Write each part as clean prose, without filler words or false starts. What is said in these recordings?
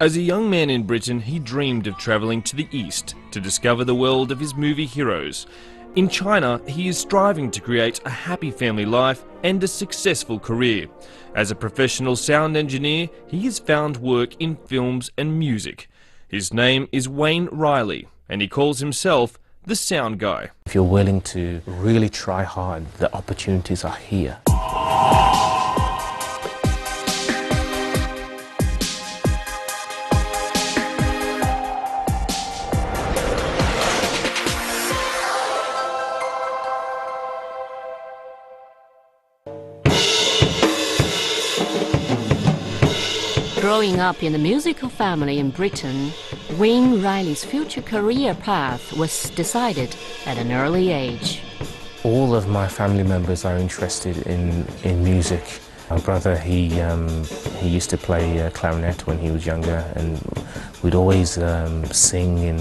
As a young man in Britain, he dreamed of travelling to the East to discover the world of his movie heroes. In China, he is striving to create a happy family life and a successful career. As a professional sound engineer, he has found work in films and music. His name is Wang Riley, and he calls himself the sound guy. If you're willing to really try hard, the opportunities are here. Growing up in a musical family in Britain, Wang Riley's future career path was decided at an early age. All of my family members are interested in music. My brother, he used to play clarinet when he was younger, and we'd always sing in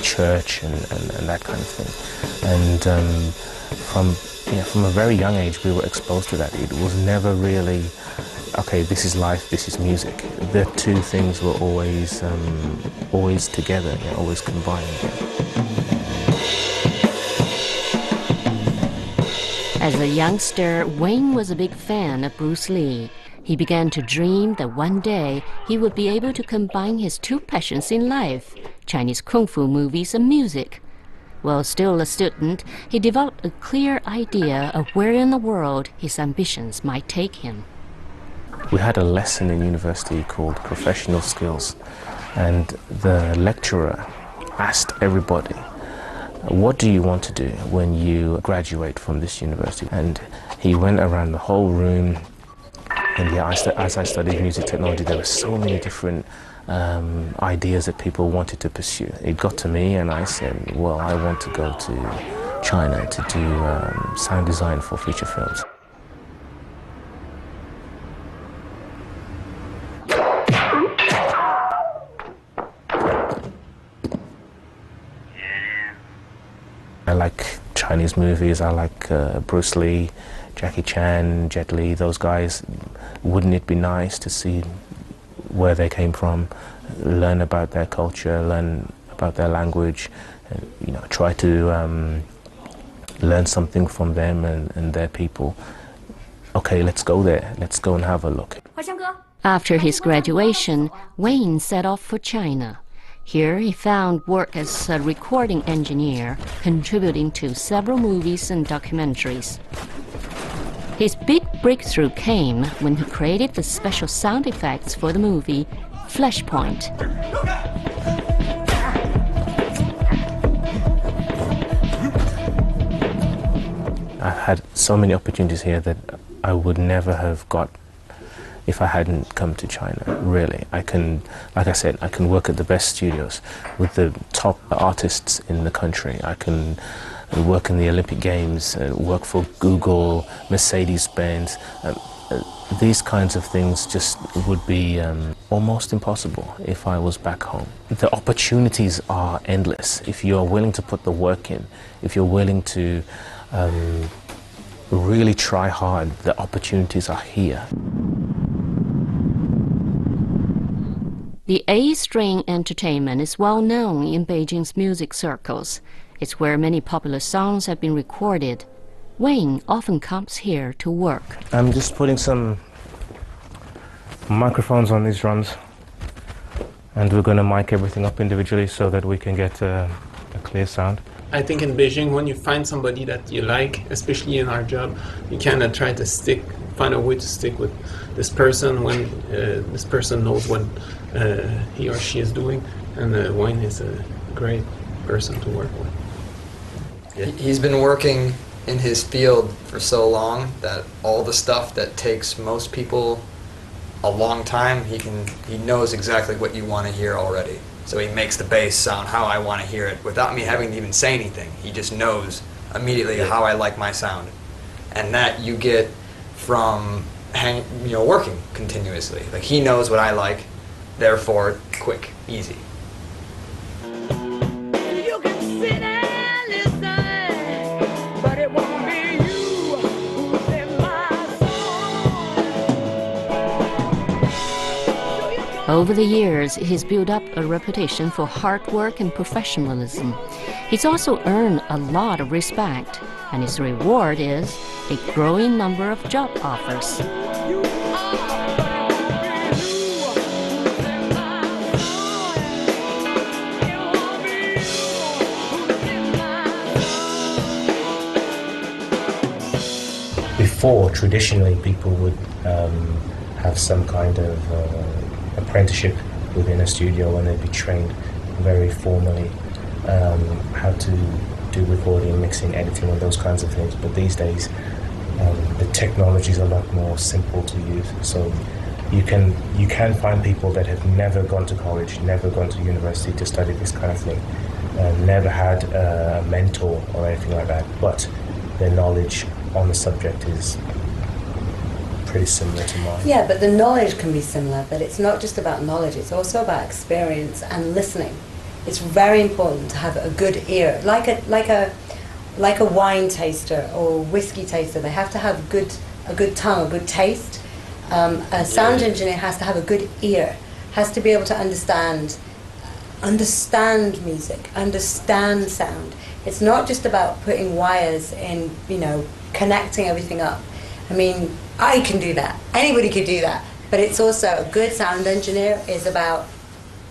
church and that kind of thing. And from a very young age, we were exposed to that. It was never really, okay, this is life, this is music. The two things were always together, always combined. As a youngster, Wang was a big fan of Bruce Lee. He began to dream that one day he would be able to combine his two passions in life, Chinese kung fu movies and music. While still a student, he developed a clear idea of where in the world his ambitions might take him. We had a lesson in university called Professional Skills, and the lecturer asked everybody, what do you want to do when you graduate from this university? And he went around the whole room, and as I studied music technology, there were so many different ideas that people wanted to pursue. It got to me, and I said, well, I want to go to China to do sound design for feature films. I like Chinese movies, I like Bruce Lee, Jackie Chan, Jet Li, those guys. Wouldn't it be nice to see where they came from, learn about their culture, learn about their language, and, try to learn something from them and their people. Okay, let's go there, let's go and have a look. After his graduation, Wang set off for China. Here he found work as a recording engineer, contributing to several movies and documentaries. His big breakthrough came when he created the special sound effects for the movie Flashpoint. I've had so many opportunities here that I would never have got if I hadn't come to China, really. Like I said, I can work at the best studios with the top artists in the country. I can work in the Olympic Games, work for Google, Mercedes-Benz. These kinds of things just would be almost impossible if I was back home. The opportunities are endless. If you're willing to put the work in, if you're willing to really try hard, the opportunities are here. The A-string entertainment is well known in Beijing's music circles. It's where many popular songs have been recorded. Wang often comes here to work. I'm just putting some microphones on these drums, and we're going to mic everything up individually so that we can get a clear sound. I think in Beijing, when you find somebody that you like, especially in our job, you kind of try to find a way to stick with this person when this person knows what he or she is doing, and Wang is a great person to work with. He's been working in his field for so long that all the stuff that takes most people a long time, he knows exactly what you want to hear already. So he makes the bass sound how I want to hear it without me having to even say anything. He just knows immediately how I like my sound. And that you get from working continuously. Like, he knows what I like, therefore quick, easy. You can sit and listen, but it won't be you who's in my song. So you Over the years, he's built up a reputation for hard work and professionalism. He's also earned a lot of respect, and his reward is a growing number of job offers. Before, traditionally, people would have some kind of apprenticeship within a studio, and they'd be trained very formally how to do recording, mixing, editing, and those kinds of things. But these days, the technology is a lot more simple to use. So you can find people that have never gone to college, never gone to university to study this kind of thing, never had a mentor or anything like that, but their knowledge on the subject is pretty similar to mine. Yeah, but the knowledge can be similar, but it's not just about knowledge, it's also about experience and listening. It's very important to have a good ear, like a wine taster or whiskey taster. They have to have a good tongue, a good taste. A sound engineer has to have a good ear, has to be able to understand music, understand sound. It's not just about putting wires in, connecting everything up. I mean, I can do that. Anybody could do that. But it's also, a good sound engineer is about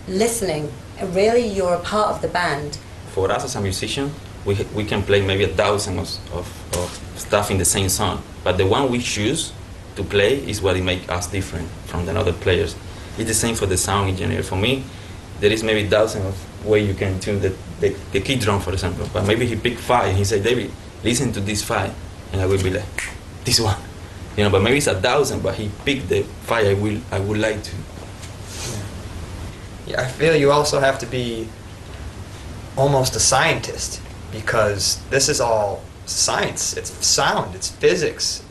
listening. And really, you're a part of the band. For us as a musician, we can play maybe 1,000 of stuff in the same song. But the one we choose to play is what it makes us different from the other players. It's the same for the sound engineer. For me, there is maybe 1,000 of way you can tune the kick drum, for example. But maybe he picked 5 and he said, David, listen to this 5. And I will be like, this one. But maybe it's 1,000, but he picked the 5 I would like to. Yeah, I feel you also have to be almost a scientist, because this is all science. It's sound, it's physics.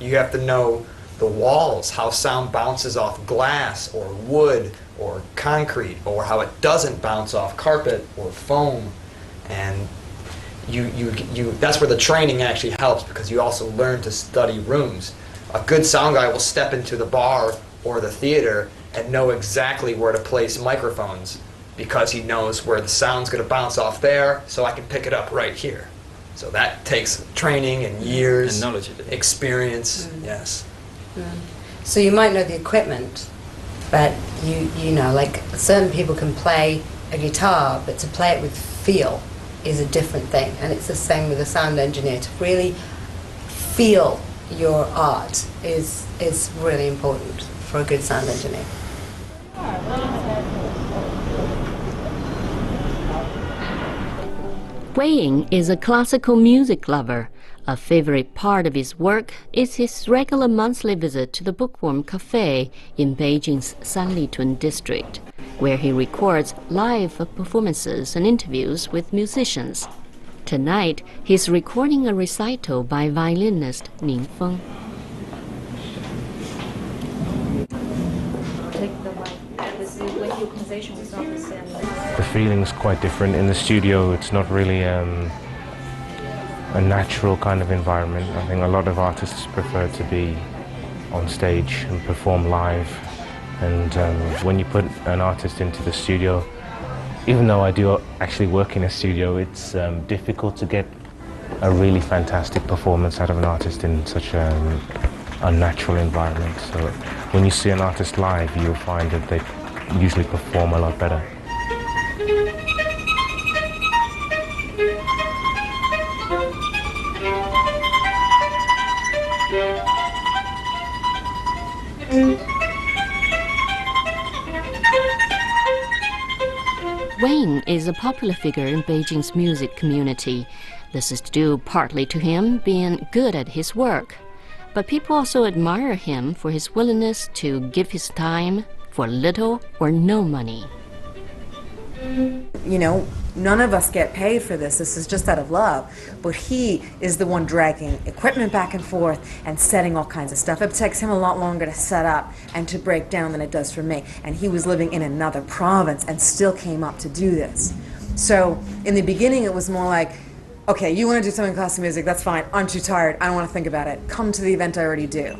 You have to know the walls, how sound bounces off glass or wood or concrete, or how it doesn't bounce off carpet or foam. And that's where the training actually helps, because you also learn to study rooms. A good sound guy will step into the bar or the theater and know exactly where to place microphones, because he knows where the sound's going to bounce off there, so I can pick it up right here. So that takes training and years, and knowledge, experience. Yes. So you might know the equipment, but you know, like certain people can play a guitar, but to play it with feel is a different thing. And it's the same with a sound engineer. To really feel your art is really important for a good sound engineer. Wang is a classical music lover. A favorite part of his work is his regular monthly visit to the Bookworm Cafe in Beijing's Sanlitun district, where he records live performances and interviews with musicians. Tonight, he's recording a recital by violinist Ning Feng. The feeling's quite different. In the studio, it's not really a natural kind of environment. I think a lot of artists prefer to be on stage and perform live. And when you put an artist into the studio, even though I do actually work in a studio, it's difficult to get a really fantastic performance out of an artist in such an unnatural environment. So when you see an artist live, you'll find that they usually perform a lot better. Wang is a popular figure in Beijing's music community. This is due partly to him being good at his work. But people also admire him for his willingness to give his time for little or no money. You know, none of us get paid for this. This is just out of love. But he is the one dragging equipment back and forth and setting all kinds of stuff. It takes him a lot longer to set up and to break down than it does for me. And he was living in another province and still came up to do this. So in the beginning, it was more like, okay, you want to do something classical music, that's fine. I'm too tired. I don't want to think about it. Come to the event I already do.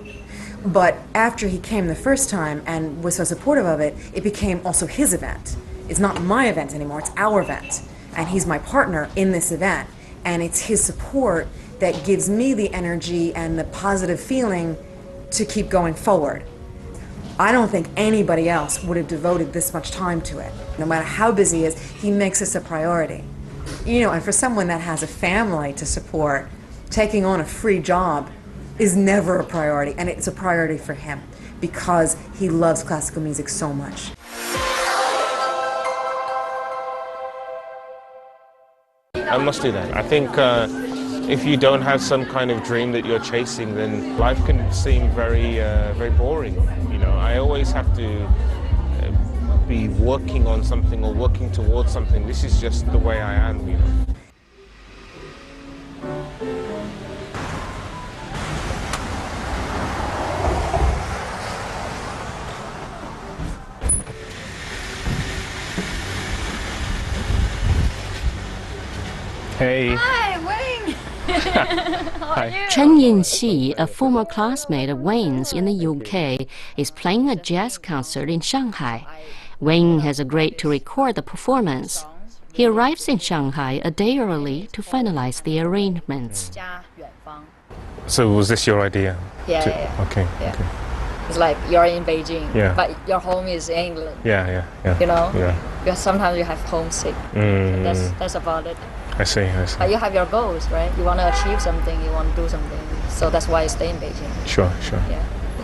But after he came the first time and was so supportive of it, it became also his event. It's not my event anymore, it's our event. And he's my partner in this event. And it's his support that gives me the energy and the positive feeling to keep going forward. I don't think anybody else would have devoted this much time to it. No matter how busy he is, he makes this a priority. You know, and for someone that has a family to support, taking on a free job is never a priority, and it's a priority for him because he loves classical music so much. I must do that. I think if you don't have some kind of dream that you're chasing, then life can seem very, very boring. You know, I always have to be working on something or working towards something. This is just the way I am, you know. Hey. Hi, Wang. How are you? Chen Yinxi, a former classmate of Wang's in the UK, is playing a jazz concert in Shanghai. Wang has agreed to record the performance. He arrives in Shanghai a day early to finalize the arrangements. So was this your idea? Yeah. Okay. Yeah. Okay. It's like you're in Beijing, Yeah. but your home is England. Yeah. You know? Yeah. Because sometimes you have homesick. That's about it. I see. But you have your goals, right? You want to achieve something, you want to do something. So that's why you stay in Beijing. Sure. Yeah.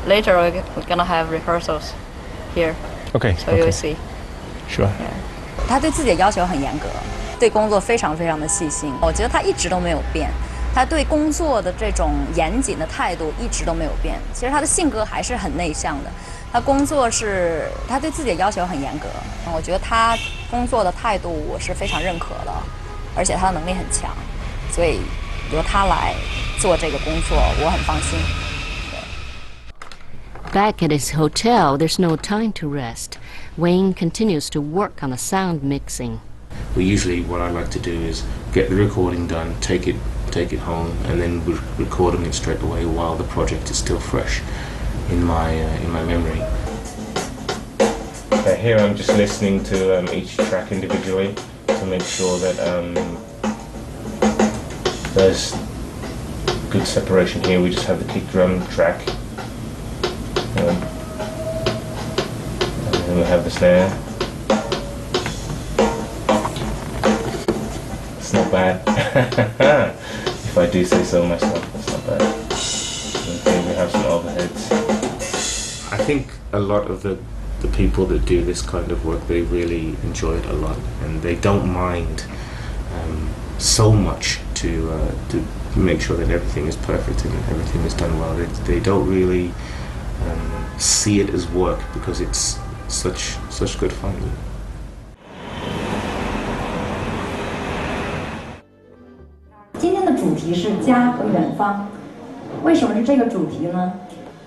Later we're gonna have rehearsals here. Okay. So you will see. Sure. Yeah. 他对自己的要求很严格，对工作非常非常的细心。我觉得他一直都没有变，他对工作的这种严谨的态度一直都没有变。其实他的性格还是很内向的，他工作是他对自己的要求很严格。我觉得他工作的态度我是非常认可的，而且他的能力很强，所以由他来做这个工作，我很放心。 Back at his hotel, there's no time to rest. Wang continues to work on the sound mixing. Usually what I like to do is get the recording done, take it home, and then recording it straight away while the project is still fresh in my memory. Here I'm just listening to each track individually to make sure that there's good separation. Here we just have the kick drum track. And then we have the snare. It's not bad. If I do say so myself, it's not bad. Okay, we have some overheads. I think a lot of the people that do this kind of work, they really enjoy it a lot, and they don't mind so much to make sure that everything is perfect and everything is done well. They don't really see it as work because it's such good fun. 今天的主题是家和远方。为什么是这个主题呢？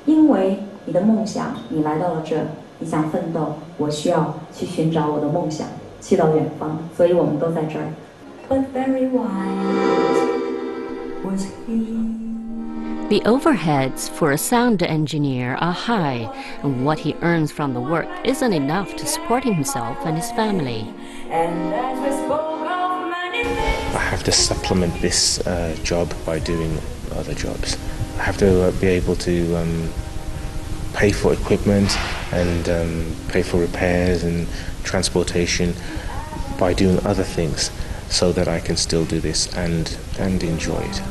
因为你的梦想，你来到了这，你想奋斗，我需要去寻找我的梦想，去到远方，所以我们都在这儿。But very wise was he. The overheads for a sound engineer are high, and what he earns from the work isn't enough to support himself and his family. I have to supplement this job by doing other jobs. I have to be able to pay for equipment and pay for repairs and transportation by doing other things so that I can still do this and enjoy it.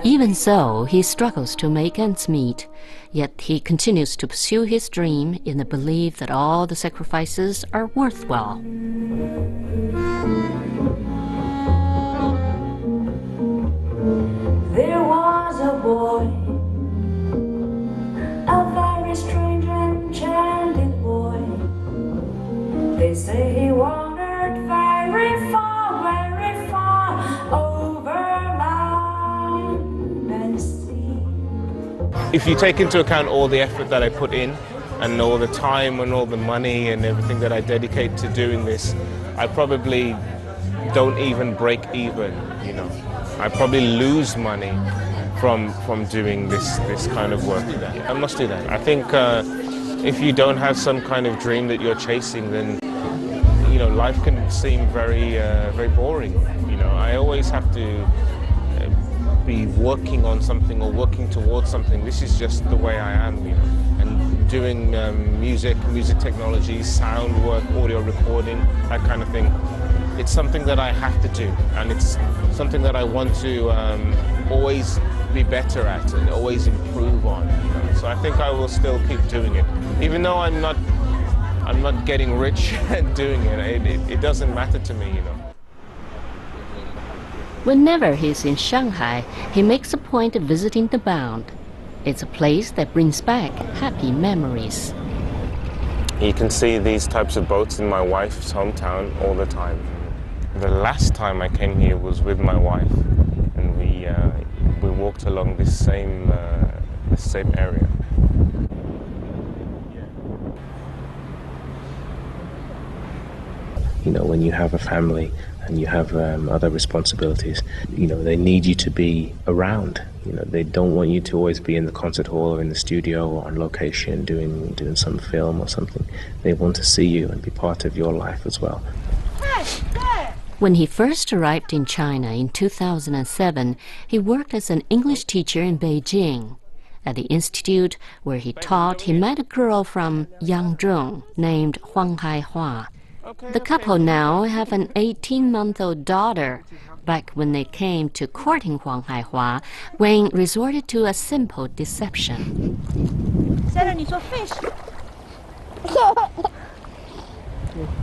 Even so, he struggles to make ends meet, yet he continues to pursue his dream in the belief that all the sacrifices are worthwhile. There was a boy, a very strange and enchanted boy. They say he wandered very far over land and sea. If you take into account all the effort that I put in and all the time and all the money and everything that I dedicate to doing this, I probably don't even break even, you know. I probably lose money from doing this kind of work. I must do that. I think if you don't have some kind of dream that you're chasing, then life can seem very boring. I always have to be working on something or working towards something. This is just the way I am, and doing music technology, sound work, audio recording, that kind of thing. It's something that I have to do, and it's something that I want to always be better at and always improve on. So I think I will still keep doing it, even though I'm not getting rich at doing it. It doesn't matter to me. Whenever he's in Shanghai, he makes a point of visiting the Bound. It's a place that brings back happy memories. You can see these types of boats in my wife's hometown all the time. The last time I came here was with my wife, and we walked along this same area. When you have a family and you have other responsibilities, they need you to be around. They don't want you to always be in the concert hall or in the studio or on location doing some film or something. They want to see you and be part of your life as well. When he first arrived in China in 2007, he worked as an English teacher in Beijing. At the institute where he taught, he met a girl from Yangzhou named Wang. The couple now have an 18-month-old daughter. Back when they came to courting Huang Haihua, Wang resorted to a simple deception.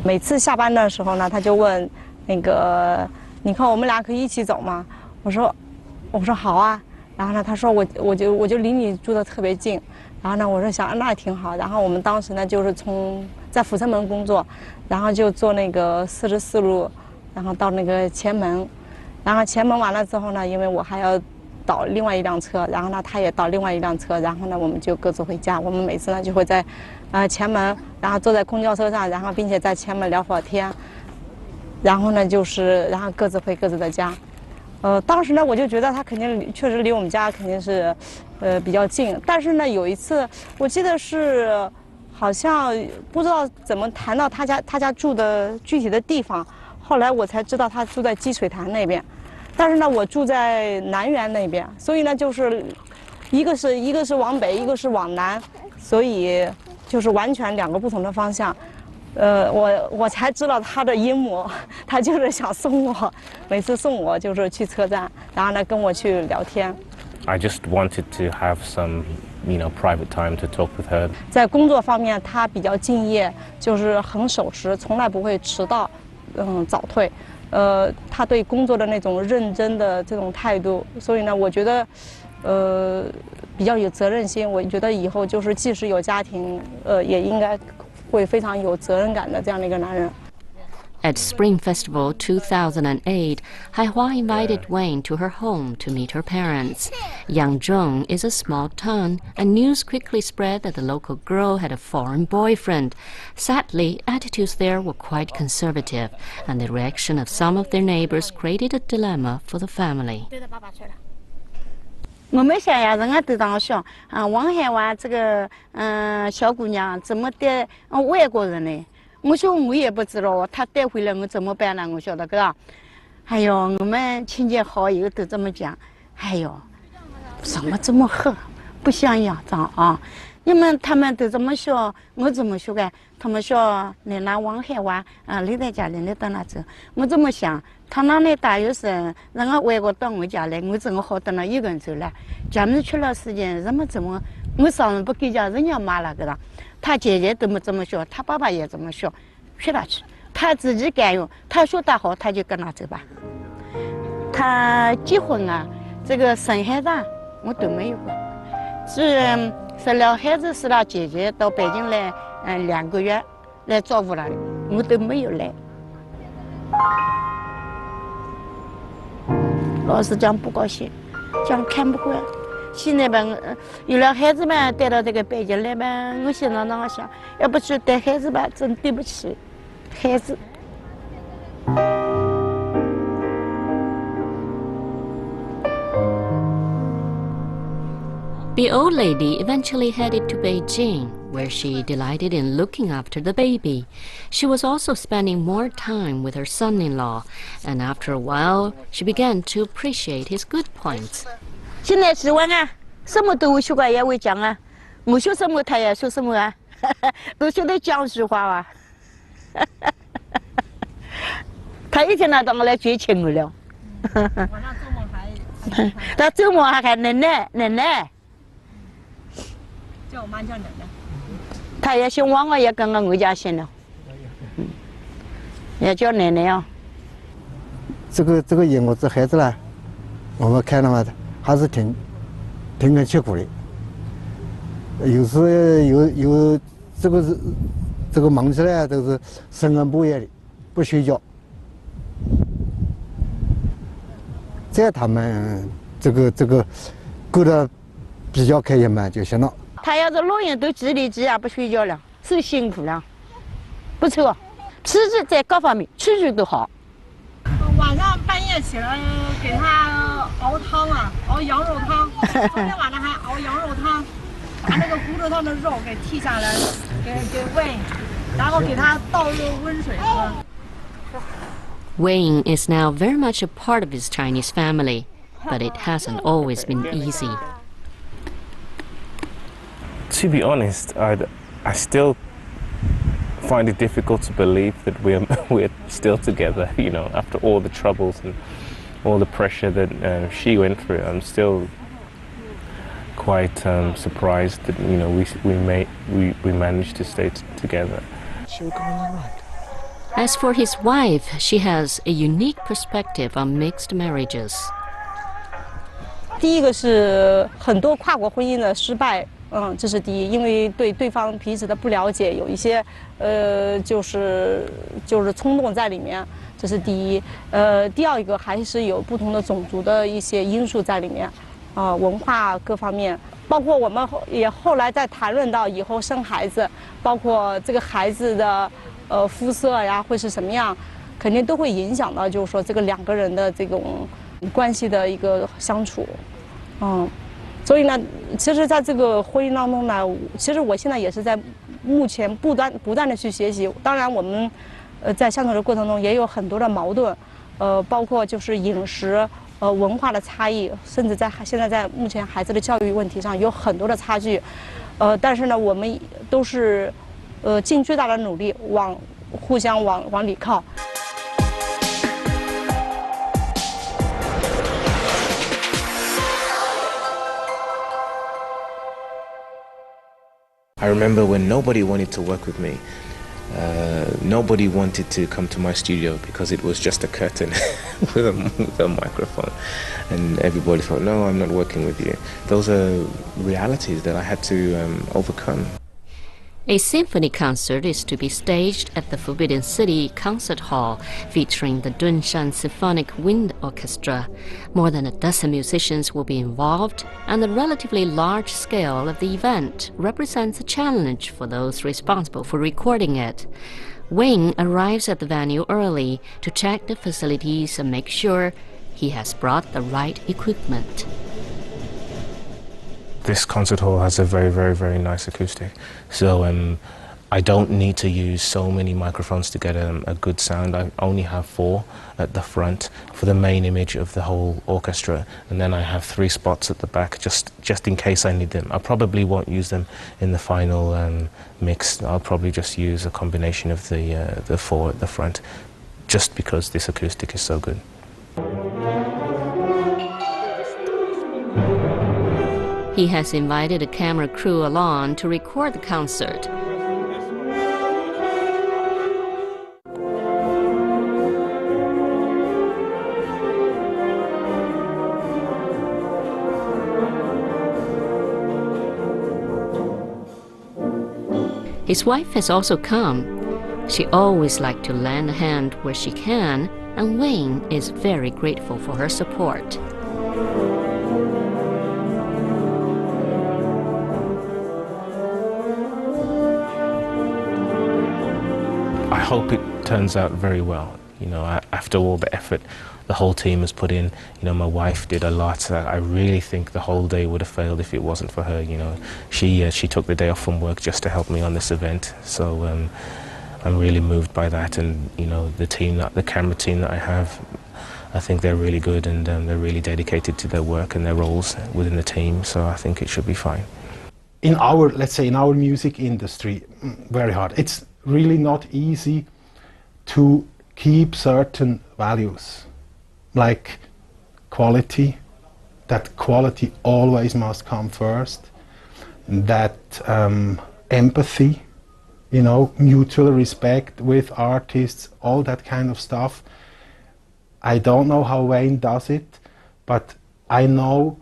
每次下班的时候呢，他就问那个，你看我们俩可以一起走吗？我说好啊。然后呢，他说我就离你住的特别近。然后呢，我说想那挺好。然后我们当时呢就是在阜成门工作，然后就坐那个44路，然后到那个前门，然后前门完了之后呢，因为我还要倒另外一辆车，然后呢他也倒另外一辆车，然后呢我们就各自回家。我们每次呢就会在前门，然后坐在公交车上，然后并且在前门聊会儿天，然后呢然后各自回各自的家。当时呢我就觉得他肯定确实离我们家肯定是比较近，但是呢有一次我记得是好像不知道怎么谈到他家住的具体的地方，后来我才知道他住在积水潭那边，但是呢我住在南园那边，所以呢就是一个是往北，一个是往南，所以就是完全两个不同的方向。我才知道他的阴谋，他就是想送我，每次送我就是去车站，然后呢跟我去聊天。I just wanted to have some, private time to talk with her. 在工作方面，他比较敬业，就是很守时，从来不会迟到，早退。他对工作的那种认真的这种态度，所以呢，我觉得，比较有责任心。我觉得以后就是即使有家庭，也应该会非常有责任感的这样的一个男人。At Spring Festival 2008, Haihua invited Wang to her home to meet her parents. Yangzhou is a small town, and news quickly spread that the local girl had a foreign boyfriend. Sadly, attitudes there were quite conservative, and the reaction of some of their neighbors created a dilemma for the family. 我们乡下人都当想王海娃这个小姑娘怎么带外国人呢？我说我也不知道，她带回来我怎么办呢？我晓得个，哎呦，我们亲戚好友都这么讲，哎呦，怎么这么狠，不像样张啊！他们都这么说，我怎么说的？他们说你拿王海娃你在家里你到哪走？我这么想，他那里大学生，让我外国到我家来，我怎么好到那一个人走了？家里去了时间，怎么我上人不给家人家骂了个了？他姐姐都没这么说，他爸爸也这么说，去哪去？他自己敢用，他说他好，他就跟他走吧。他结婚啊，这个生孩子我都没有过，生了孩子是他姐姐到北京来2个月来照顾他的，我都没有来。老实讲不高兴，讲看不惯。现在吧，有了孩子吧，带到这个北京来吧，我现在让我想，要不去带孩子吧，真对不起孩子。The old lady eventually headed to Beijing, where she delighted in looking after the baby. She was also spending more time with her son-in-law, and after a while, she began to appreciate his good points. 现在是我啊，什么都学个也会讲啊，我学什么他也学什么啊，都学得讲实话啊。他一天到晚来追亲我了。他周末还喊奶奶奶奶。叫我妈叫奶奶。他也姓王啊，也跟我家姓了。也叫奶奶啊。这个养我这孩子呢，我们看的话还是挺很辛苦的。有时有这个忙起来都是深更半夜的，不睡觉。这样他们这个过得比较开心嘛就行了。他要是老人都自立自强不睡觉了，是辛苦了，不错，吃质在各方面吃质都好。晚上半夜起来给他熬汤啊，熬羊肉汤。昨天晚上还熬羊肉汤，把那个骨头上的肉给剔下来，给喂，然后给他倒热温水喝。Wang is now very much a part of his Chinese family, but it hasn't always been easy. To be honest, I still find it difficult to believe that we're still together. You know, after all the troubles and all the pressure that she went through, I'm still quite surprised that we managed to stay together. As for his wife, she has a unique perspective on mixed marriages. 第一个是很多跨国婚姻的失败，这是第一，因为对对方彼此的不了解，有一些就是冲动在里面，这是第一。第二一个还是有不同的种族的一些因素在里面，文化各方面，包括我们也后来在谈论到以后生孩子，包括这个孩子的肤色呀会是什么样，肯定都会影响到，就是说这个两个人的这种关系的一个相处，所以呢，其实在这个婚姻当中呢，其实我现在也是在目前不断的去学习。当然，我们在相处的过程中也有很多的矛盾，包括就是饮食、文化的差异，甚至现在在目前孩子的教育问题上有很多的差距，但是呢，我们都是尽最大的努力互相往里靠。I remember when nobody wanted to work with me. Nobody wanted to come to my studio because it was just a curtain with a microphone, and everybody thought, no, I'm not working with you. Those are realities that I had to overcome. A symphony concert is to be staged at the Forbidden City Concert Hall, featuring the Dunshan Symphonic Wind Orchestra. More than a dozen musicians will be involved, and the relatively large scale of the event represents a challenge for those responsible for recording it. Wang arrives at the venue early to check the facilities and make sure he has brought the right equipment. This concert hall has a very, very, very nice acoustic, so I don't need to use so many microphones to get a good sound. I only have 4 at the front for the main image of the whole orchestra, and then I have 3 spots at the back just in case I need them. I probably won't use them in the final mix. I'll probably just use a combination of the 4 at the front, just because this acoustic is so good. He has invited a camera crew along to record the concert. His wife has also come. She always liked to lend a hand where she can, and Wang is very grateful for her support. I hope it turns out very well. You know, after all the effort the whole team has put in, you know, my wife did a lot. I really think the whole day would have failed if it wasn't for her. You know, she took the day off from work just to help me on this event. So I'm really moved by that, and you know, the camera team that I have, I think they're really good, and they're really dedicated to their work and their roles within the team. So I think it should be fine. In our, let's say, in our music industry, very hard. It's really not easy to keep certain values, like quality, that quality always must come first, that empathy, you know, mutual respect with artists, all that kind of stuff. I don't know how Wayne does it, but I know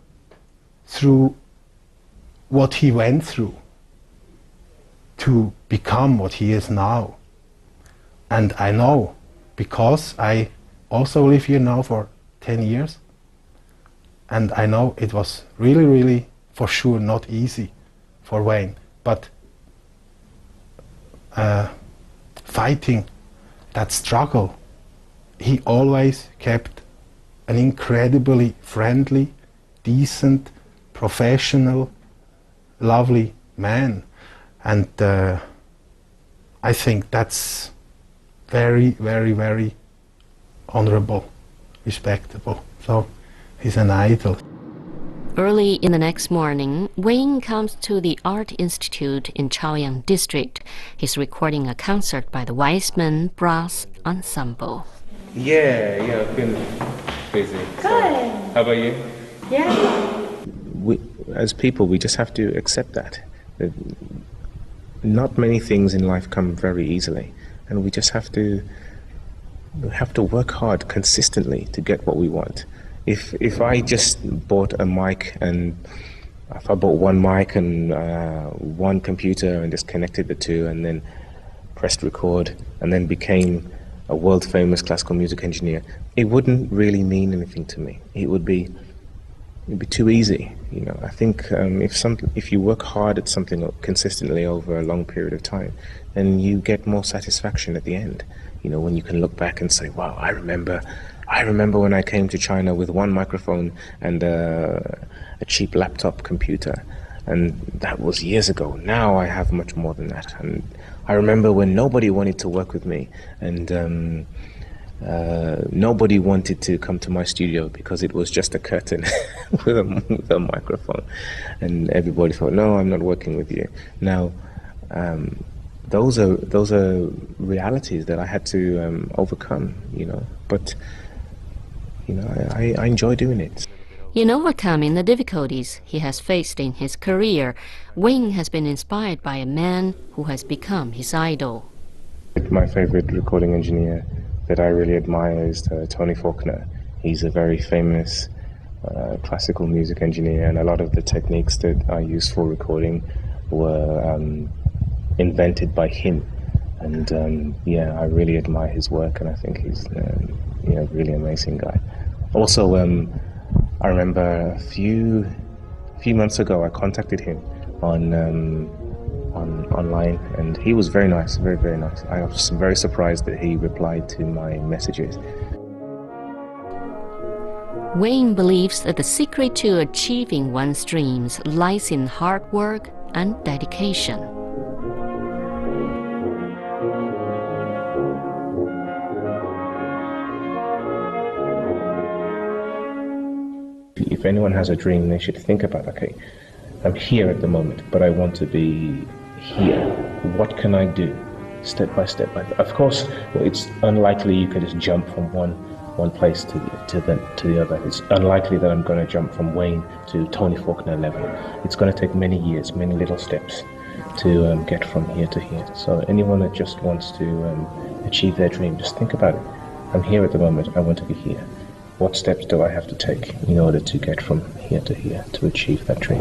through what he went through to become what he is now. And I know, because I also live here now for 10 years, and I know it was really, really, for sure, not easy for Wayne, but fighting that struggle, he always kept an incredibly friendly, decent, professional, lovely man. And I think that's very, very, very honorable, respectable. So he's an idol. Early in the next morning, Wang comes to the Art Institute in Chaoyang District. He's recording a concert by the Weissman Brass Ensemble. Yeah, I've been busy. Good. So, how about you? Yeah. As people, we just have to accept that not many things in life come very easily, and we just have to work hard consistently to get what we want. If I just bought a mic, and if I bought one mic and one computer and just connected the two and then pressed record and then became a world famous classical music engineer, it wouldn't really mean anything to me. It'd be too easy, you know. I think if you work hard at something consistently over a long period of time, then you get more satisfaction at the end. You know, when you can look back and say, wow, I remember when I came to China with one microphone and a cheap laptop computer, and that was years ago. Now I have much more than that. And I remember when nobody wanted to work with me, and nobody wanted to come to my studio because it was just a curtain with a microphone, and everybody thought, no, I'm not working with you. Now those are realities that I had to overcome, you know, but you know, I enjoy doing it. In overcoming the difficulties he has faced in his career, Wang has been inspired by a man who has become his idol. My favorite recording engineer that I really admire is Tony Faulkner. He's a very famous classical music engineer, and a lot of the techniques that I use for recording were invented by him. And yeah, I really admire his work, and I think he's a really amazing guy. Also, I remember a few months ago I contacted him online, and he was very nice, very, very nice. I was very surprised that he replied to my messages. Wang believes that the secret to achieving one's dreams lies in hard work and dedication. If anyone has a dream, they should think about, okay, I'm here at the moment, but I want to be here. What can I do? Step by step. Of course, it's unlikely you can just jump from one place to the other. It's unlikely that I'm going to jump from Wayne to Tony Faulkner level. It's going to take many years, many little steps to get from here to here. So anyone that just wants to achieve their dream, just think about it. I'm here at the moment, I want to be here. What steps do I have to take in order to get from here to here to achieve that dream?